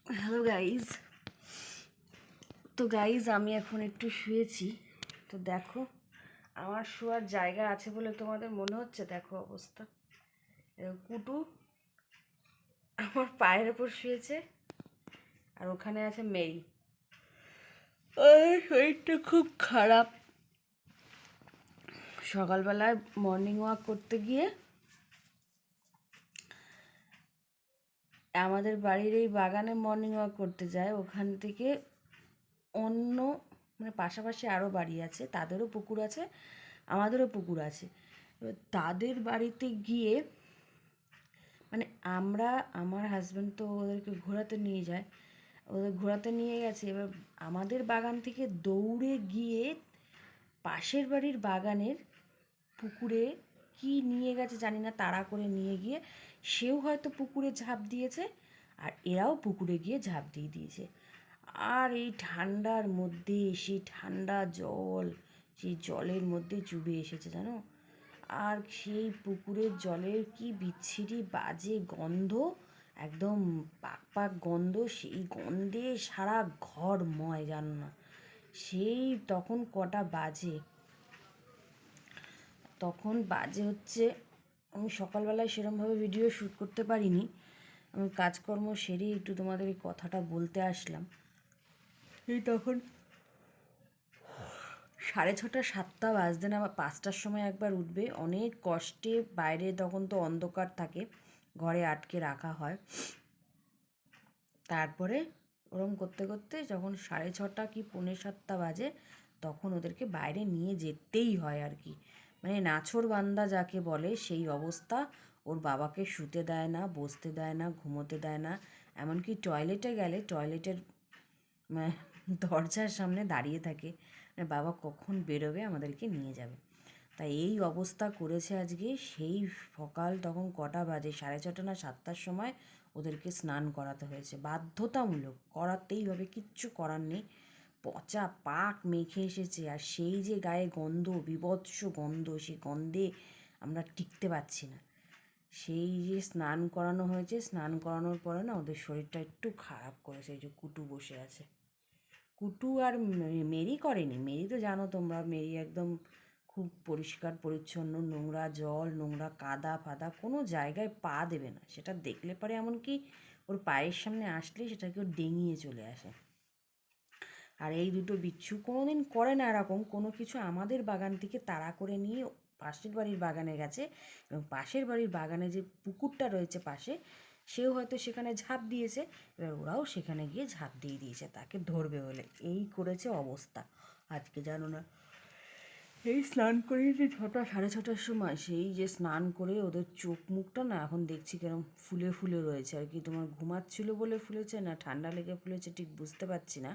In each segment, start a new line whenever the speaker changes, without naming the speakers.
Hello guys. তো guys আমি এখন একটু শুয়েছি। তো দেখো আমার শোয়ার জায়গা আছে বলে তোমাদের মনে হচ্ছে, দেখো অবস্থা। কুটু আমার পায়ের ওপর শুয়েছে, আর ওখানে আছে মেরি। শরীরটা খুব খারাপ। সকালবেলায় মর্নিং ওয়াক করতে গিয়ে আমাদের বাড়ির এই বাগানে মর্নিং ওয়াক করতে যায়, ওখান থেকে অন্য মানে পাশাপাশি আরও বাড়ি আছে, তাদেরও পুকুর আছে, আমাদেরও পুকুর আছে। এবার তাদের বাড়িতে গিয়ে মানে আমার হাজব্যান্ড তো ওদেরকে ঘোরাতে নিয়ে যায়, ওদের ঘোরাতে নিয়ে গেছে। এবার আমাদের বাগান থেকে দৌড়ে গিয়ে পাশের বাড়ির বাগানের পুকুরে কি নিয়ে গেছে জানি না, তাড়া করে নিয়ে গিয়ে সেও হয়তো পুকুরে ঝাঁপ দিয়েছে, আর এরাও পুকুরে গিয়ে ঝাঁপ দিয়ে দিয়েছে। আর এই ঠান্ডার মধ্যে সেই ঠান্ডা জল সেই জলের মধ্যে চুবে এসেছে জানো। আর সেই পুকুরের জলের কি বিচ্ছিরি বাজে গন্ধ, একদম পাক পাক গন্ধ। সেই গন্ধে সারা ঘর ময় জানো না। সেই তখন কটা বাজে, তখন বাজে হচ্ছে, আমি সকালবেলায় সেরমভাবে ভিডিও শ্যুট করতে পারিনি। আমি কাজকর্ম সেরে একটু তোমাদের এই কথাটা বলতে আসলাম। এই তখন 6:30 7টা বাজতে না, বা 5টার সময় একবার উঠবে। অনেক কষ্টে, বাইরে তখন তো অন্ধকার থাকে, ঘরে আটকে রাখা হয়। তারপরে ওরম করতে করতে যখন 6:30 কি 6:45 বাজে, তখন ওদেরকে বাইরে নিয়ে যেতেই হয় আর কি। মানে নাছোড়বান্দা যাকে বলে সেই অবস্থা। ওর বাবাকে শুতে দেয় না, বসতে দেয় না, ঘুমোতে দেয় না। এমনকি টয়লেটে গেলে টয়লেটের দরজার সামনে দাঁড়িয়ে থাকে, বাবা কখন বেরোবে, আমাদেরকে নিয়ে যাবে। তাই এই অবস্থা করেছে আজকে। সেই সকাল তখন কটা বাজে, 6:30 না 7টার সময় ওদেরকে স্নান করাতে হয়েছে, বাধ্যতামূলক করাতেই হবে, কিচ্ছু করার নেই। পচা পাক মেখে এসেছে, আর সেই যে গায়ে গন্ধ, বীভৎস গন্ধ, সেই গন্ধে আমরা টিকতে পারছি না। সেই যে স্নান করানো হয়েছে, স্নান করানোর পরে না ওদের শরীরটা একটু খারাপ করেছে। এই যে কুটু বসে আছে, কুটু আর মেরি করেনি। মেরি তো জানো তোমরা, মেরি একদম খুব পরিষ্কার পরিচ্ছন্ন, নোংরা জল, নোংরা কাদা ফাদা কোনো জায়গায় পা দেবে না। সেটা দেখলে পরে এমনকি ওর পায়ের সামনে আসলেই সেটাকে ও ডেঙিয়ে চলে আসে। আর এই দুটো বিচ্ছু কোনোদিন করে না এরকম কোনো কিছু। আমাদের বাগান থেকে তাড়া করে নিয়ে পাশের বাড়ির বাগানে গেছে, এবং পাশের বাড়ির বাগানে যে পুকুরটা রয়েছে পাশে, সেও হয়তো সেখানে ঝাঁপ দিয়েছে। এবার ওরাও সেখানে গিয়ে ঝাঁপ দিয়ে দিয়েছে তাকে ধরবে বলে। এই করেছে অবস্থা আজকে জানো না। এই স্নান করিয়েছে 6টা 6:30টার সময়। সেই যে স্নান করে ওদের চোখ মুখটা না এখন দেখছি কেরম ফুলে ফুলে রয়েছে আর কি। তোমার ঘুমাচ্ছিল বলে ফুলেছে না ঠান্ডা লেগে ফুলেছে ঠিক বুঝতে পারছি না।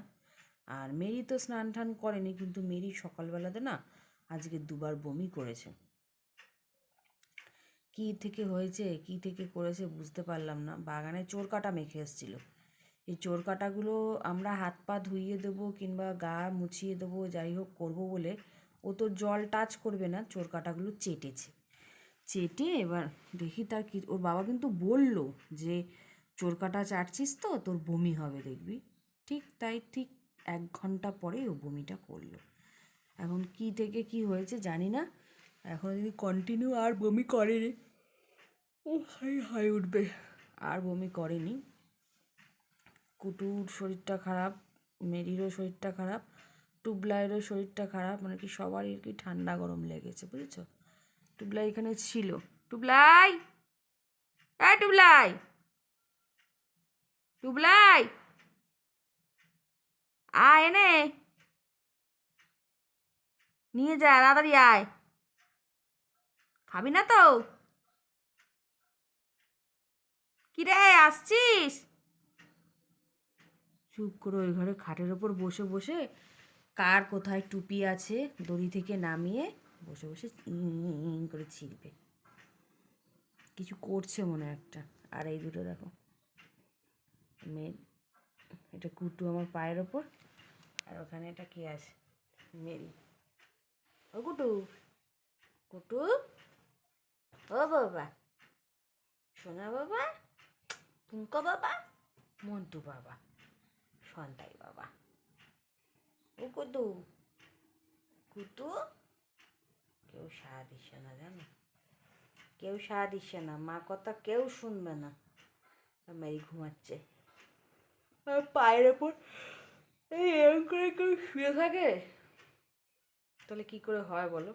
আর মেরি তো স্নান টান করেনি, কিন্তু মেরি সকালবেলাতে না আজকে 2বার বমি করেছে। কী থেকে হয়েছে, কী থেকে করেছে বুঝতে পারলাম না। বাগানে চোরকাটা মেখে এসেছিলো। এই চোরকাটাগুলো আমরা হাত পা ধুইয়ে দেবো কিংবা গা মুছিয়ে দেবো, যাই হোক করবো বলে ও তো জল টাচ করবে না, চোরকাটাগুলো চেটেছে। চেটে এবার দেখি তার কি, ওর বাবা কিন্তু বলল যে চোরকাটা চাটছিস তো তোর বমি হবে দেখবি। ঠিক তাই, ঠিক 1 ঘন্টা পরেই ও বমিটা করলো। এখন কি থেকে কি হয়েছে জানি না। এখন যদি কন্টিনিউ আর বমি করেনি, ও হাই হাই উঠবে। আর বমি করেনি। কুটুর শরীরটা খারাপ, মেরিরও শরীরটা খারাপ, টুবলাইয়েরও শরীরটা খারাপ। মানে কি সবারই আর কি ঠান্ডা গরম লেগেছে, বুঝেছো। টুবলাই এখানে ছিল। টুবলাই, এই টুবলাই, টুবলাই আয় এনে নিয়ে যা, তাড়াতাড়ি আয়। খাবি না তো? কি রে, আসছিস? চুপ করে ওই ঘরে খাটের ওপর বসে বসে কার কোথায় টুপি আছে দড়ি থেকে নামিয়ে বসে বসে করে ছিঁড়বে। কিছু করছে মনে একটা। আর এই দুটো দেখো, মেয়ে, এটা কুটু আমার পায়ের ওপর, আর ওখানে এটা কে আছে, মেরি। ও কুটু, কুটু, ও বাবা, সোনা বাবা, টুঙ্কা বাবা, মন্টু বাবা, সন্তাই বাবা। ও কুতু, কুতু, কেউ সাড়া দিচ্ছে না জানো, কেউ সাড়া দিচ্ছে না, মা কথা কেউ শুনবে না। মেরি ঘুমাচ্ছে আর পায়ের ওপর এই এরকম করে কেউ শুয়ে থাকে, তাহলে কী করে হয় বলো?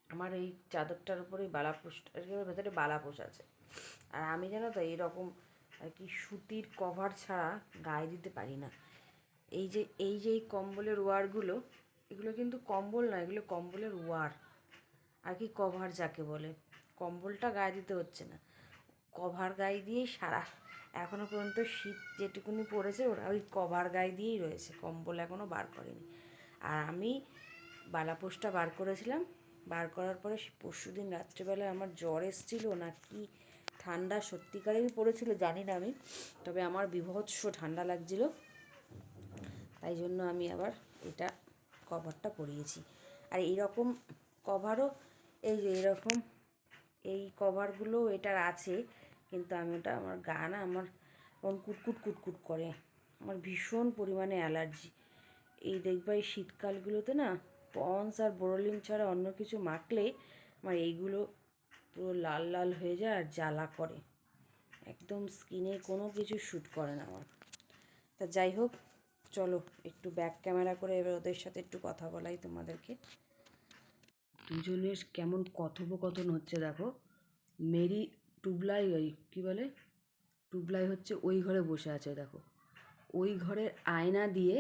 আমার এই চাদরটার উপরেই বালাপোষটার ভেতরে বালাপোষ আছে, আর আমি জানো তো এইরকম আর কি সুতির কভার ছাড়া গায়ে দিতে পারি না। এই যে এই কম্বলের ওয়ারগুলো, এগুলো কিন্তু কম্বল না, এগুলো কম্বলের ওয়ার আর কি, কভার যাকে বলে। কম্বলটা গায়ে দিতে হচ্ছে না, কভার গায়ে দিয়েই সারা এখনও পর্যন্ত শীত যেটুকুনি পড়েছে ওরা ওই কভার গায়ে দিয়েই রয়েছে, কম্বল এখনও বার করেনি। আর আমি বালাপোষটা বার করেছিলাম, বার করার পরে পরশু দিন রাত্রেবেলায় আমার জ্বর এসেছিলো না কি ঠান্ডা সত্যিকারেরই পড়েছিল জানি না আমি, তবে আমার বীভৎস ঠান্ডা লাগছিল, তাই জন্য আমি আবার এটা কভারটা পরিয়েছি। আর এইরকম কভারও এই যে এরকম এই কভারগুলো এটার আছে, কিন্তু আমি ওটা আমার গা না আমার কুটকুট কুটকুট করে, আমার ভীষণ পরিমাণে অ্যালার্জি। এই দেখবা এই শীতকালগুলোতে না পন্স আর বোরোলিন ছাড়া অন্য কিছু মাখলে আমার এইগুলো পুরো লাল লাল হয়ে যায় আর জ্বালা করে, একদম স্কিনে কোনো কিছু শ্যুট করে না আমার। তা যাই হোক, চলো একটু ব্যাক ক্যামেরা করে এবার ওদের সাথে একটু কথা বলাই তোমাদেরকে। দুজনের কেমন কথোপকথন হচ্ছে দেখো। মেরি টুবলাই, ওই কী বলে, টুবলাই হচ্ছে ওই ঘরে বসে আছে দেখো, ওই ঘরের আয়না দিয়ে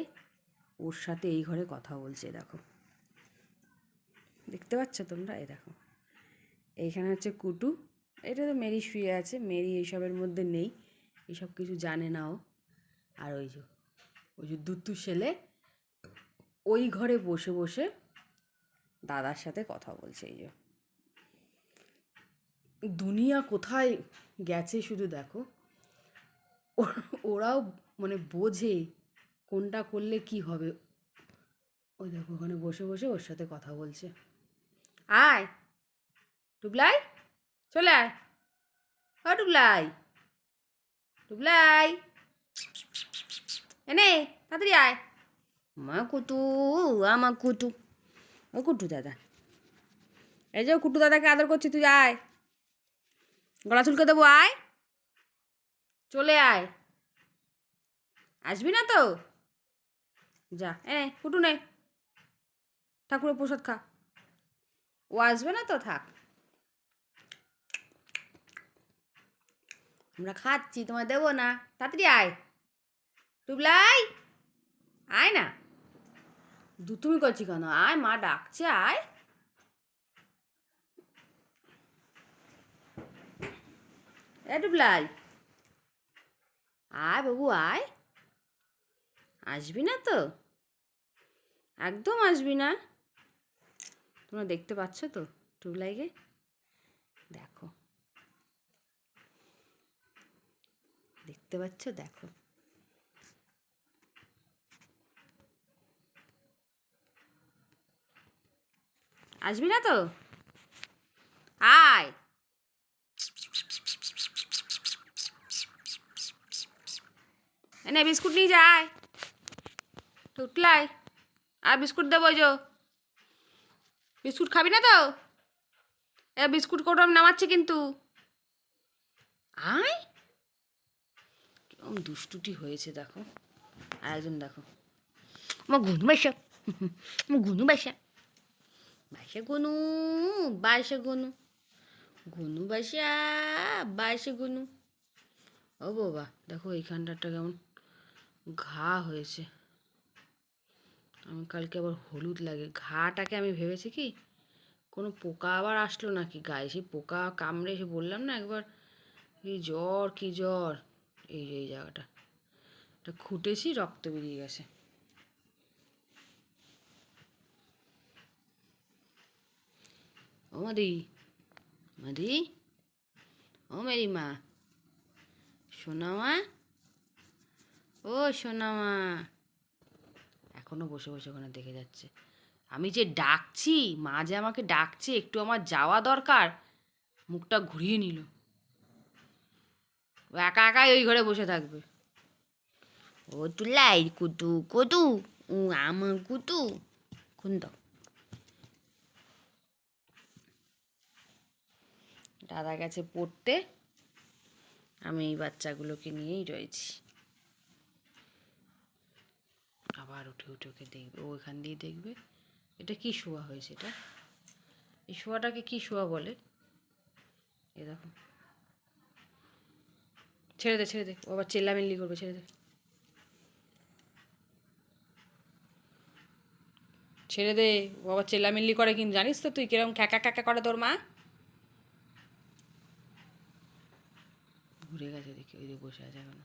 ওর সাথে এই ঘরে কথা বলছে দেখো, দেখতে পাচ্ছ তোমরা? এই দেখো এইখানে হচ্ছে কুটু, এটা তো মেরি শুয়ে আছে, মেরি এইসবের মধ্যে নেই, এইসব কিছু জানে না ও। আর ওই যে দুতু ছেলে ওই ঘরে বসে বসে দাদার সাথে কথা বলছে। এই যে দুনিয়া কোথায় গেছে শুধু দেখো, ওরাও মানে বোঝে কোনটা করলে কি হবে। ওই দেখো ওখানে বসে বসে ওর সাথে কথা বলছে। আয় টুবলাই, চলে আয়, ও টুবলাই, টুবলাই এনে তাড়াতাড়ি আয়, মা কুটু, আমা কুটু, ও কুটু দাদা, এই যে কুটু দাদাকে আদর করছি, তুই আয়, গলা চুলকে দেবো, আয়, চলে আয়, আসবি না তো, যা কুটু নে, ঠাকুরের প্রসাদ খা, ও আসবে না তো, থাক, আমরা খাচ্ছি, তোমায় দেবো না, তাড়াতাড়ি আয় টুবলাই, আয় না, তুমি করছি কেন, আয়, মা ডাকছে, আয়, এ টুবলাই, আয় বাবু আয়, আসবি না তো, একদম আসবি না, তোমরা দেখতে পাচ্ছ তো টুবলাইকে, দেখো দেখতে পাচ্ছ, দেখো আসবি না তো, আয়, এনে বিস্কুট নিয়ে যায়, টুটলাই আর বিস্কুট দেবো, যে বিস্কুট খাবি না তো, এ বিস্কুট কোটো আমি নামাচ্ছি কিন্তু, আয়, কেমন দুষ্টুটি হয়েছে দেখো। আর একজন দেখো, আমার ঘুনু বাসা, আমার ঘুনু বাসা, বাসা গুনু, বাসা গুনু, ঘুনু বাসা, বাসা গুনু। ও বাবা দেখো এইখানটাটা কেমন ঘা হয়েছে, আমি কালকে আবার হলুদ লাগে, ঘাটাকে আমি ভেবেছি কি কোনো পোকা আবার আসলো নাকি গায়ে, সেই পোকা কামড়ে এসে বললাম না একবার এই জ্বর কি জ্বর, এই যে এই জায়গাটা এটা খুঁটেছি, রক্ত বেরিয়ে গেছে। ও মাদি, মাদি, ও মেরি মা, সোনা মা, ও সোনা মা, এখনো বসে বসে ওখানে দেখে যাচ্ছে, আমি যে ডাকছি, মা যে আমাকে ডাকছে, একটু আমার যাওয়া দরকার, মুখটা ঘুরিয়ে নিল, একা একাই ওই ঘরে বসে থাকবে। ও তুলাই কুতু কুতু আমার কুতু কোন দাও। দাদা গেছে পড়তে, আমি এই বাচ্চাগুলোকে নিয়েই রয়েছি। আবার উঠে উঠে ওকে দেখবে, ও এখান দিয়ে দেখবে। এটা কি শোয়া হয়েছে? এটা এই শোয়াটাকে কি শোয়া বলে? এ দেখো, ছেড়ে দে ছেড়ে দে, ও আবার চেল্লামিল্লি করবে, ছেড়ে দে ছেড়ে দে, ও আবার চেল্লামিল্লি করে কিন্তু, জানিস তো তুই কিরকম ক্যাকা ক্যাকা করে তোর মা। ঘুরে গেছে দেখি, ওই যে বসে আছে এখন।